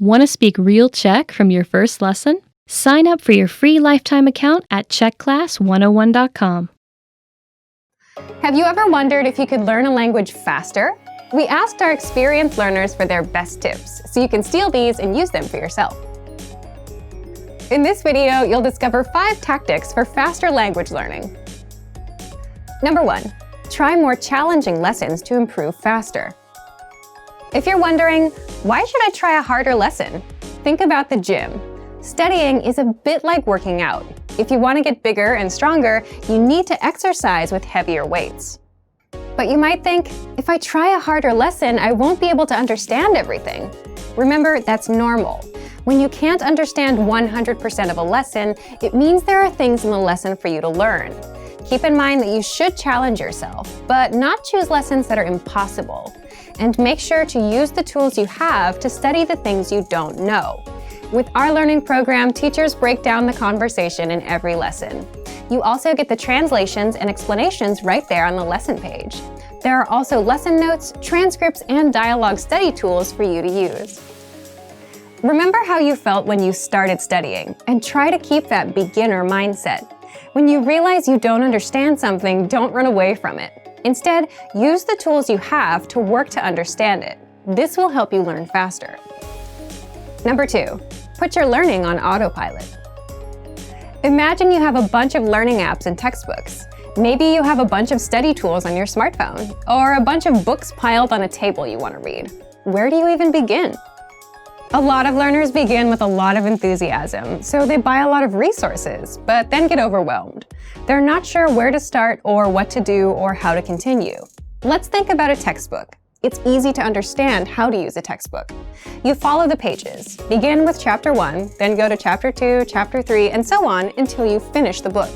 Want to speak real Czech from your first lesson? Sign up for your free lifetime account at czechclass101.com. Have you ever wondered if you could learn a language faster? We asked our experienced learners for their best tips, so you can steal these and use them for yourself. In this video, you'll discover 5 tactics for faster language learning. Number 1. Try more challenging lessons to improve faster. If you're wondering, why should I try a harder lesson? Think about the gym. Studying is a bit like working out. If you want to get bigger and stronger, you need to exercise with heavier weights. But you might think, if I try a harder lesson, I won't be able to understand everything. Remember, that's normal. When you can't understand 100% of a lesson, it means there are things in the lesson for you to learn. Keep in mind that you should challenge yourself, but not choose lessons that are impossible. And make sure to use the tools you have to study the things you don't know. With our learning program, teachers break down the conversation in every lesson. You also get the translations and explanations right there on the lesson page. There are also lesson notes, transcripts, and dialogue study tools for you to use. Remember how you felt when you started studying, and try to keep that beginner mindset. When you realize you don't understand something, don't run away from it. Instead, use the tools you have to work to understand it. This will help you learn faster. Number 2, put your learning on autopilot. Imagine you have a bunch of learning apps and textbooks. Maybe you have a bunch of study tools on your smartphone, or a bunch of books piled on a table you want to read. Where do you even begin? A lot of learners begin with a lot of enthusiasm, so they buy a lot of resources, but then get overwhelmed. They're not sure where to start or what to do or how to continue. Let's think about a textbook. It's easy to understand how to use a textbook. You follow the pages. Begin with chapter 1, then go to chapter 2, chapter 3, and so on until you finish the book.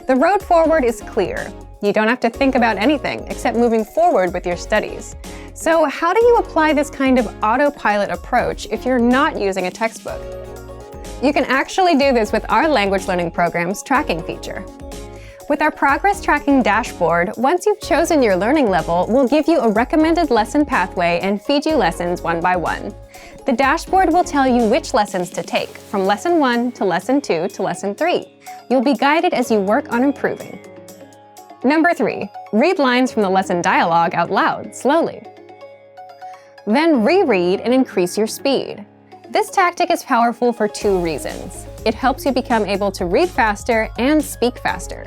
The road forward is clear. You don't have to think about anything except moving forward with your studies. So how do you apply this kind of autopilot approach if you're not using a textbook? You can actually do this with our language learning program's tracking feature. With our progress tracking dashboard, once you've chosen your learning level, we'll give you a recommended lesson pathway and feed you lessons one by one. The dashboard will tell you which lessons to take, from lesson 1 to lesson 2 to lesson 3. You'll be guided as you work on improving. Number 3, read lines from the lesson dialogue out loud, slowly. Then reread and increase your speed. This tactic is powerful for 2 reasons. It helps you become able to read faster and speak faster.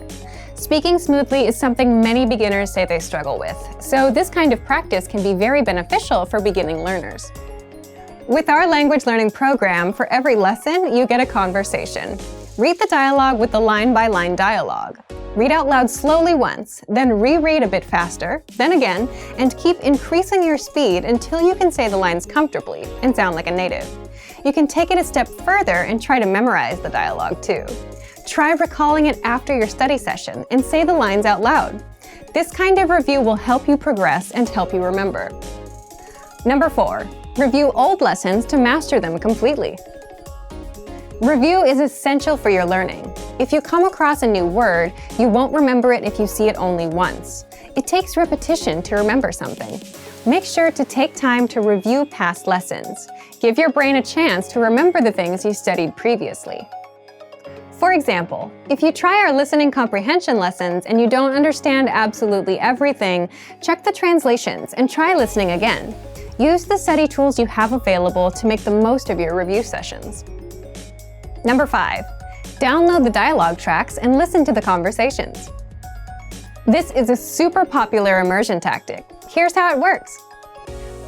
Speaking smoothly is something many beginners say they struggle with, so this kind of practice can be very beneficial for beginning learners. With our language learning program, for every lesson, you get a conversation. Read the dialogue with the line-by-line dialogue. Read out loud slowly once, then reread a bit faster, then again, and keep increasing your speed until you can say the lines comfortably and sound like a native. You can take it a step further and try to memorize the dialogue too. Try recalling it after your study session and say the lines out loud. This kind of review will help you progress and help you remember. Number 4, review old lessons to master them completely. Review is essential for your learning. If you come across a new word, you won't remember it if you see it only once. It takes repetition to remember something. Make sure to take time to review past lessons. Give your brain a chance to remember the things you studied previously. For example, if you try our listening comprehension lessons and you don't understand absolutely everything, check the translations and try listening again. Use the study tools you have available to make the most of your review sessions. Number 5, download the dialogue tracks and listen to the conversations. This is a super popular immersion tactic. Here's how it works.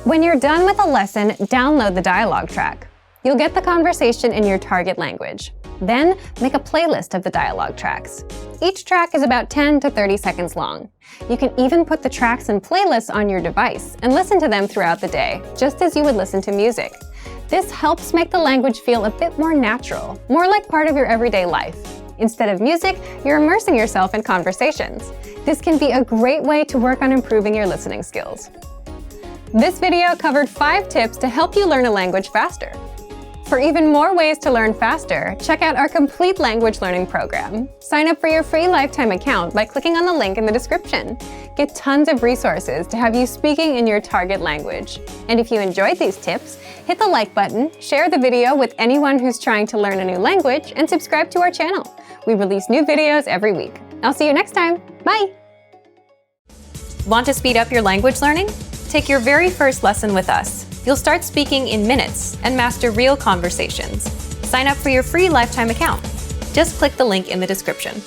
When you're done with a lesson, download the dialogue track. You'll get the conversation in your target language. Then, make a playlist of the dialogue tracks. Each track is about 10 to 30 seconds long. You can even put the tracks in playlists on your device and listen to them throughout the day, just as you would listen to music. This helps make the language feel a bit more natural, more like part of your everyday life. Instead of music, you're immersing yourself in conversations. This can be a great way to work on improving your listening skills. This video covered 5 tips to help you learn a language faster. For even more ways to learn faster, check out our complete language learning program. Sign up for your free lifetime account by clicking on the link in the description. Get tons of resources to have you speaking in your target language. And if you enjoyed these tips, hit the like button, share the video with anyone who's trying to learn a new language, and subscribe to our channel. We release new videos every week. I'll see you next time. Bye! Want to speed up your language learning? Take your very first lesson with us. You'll start speaking in minutes and master real conversations. Sign up for your free lifetime account. Just click the link in the description.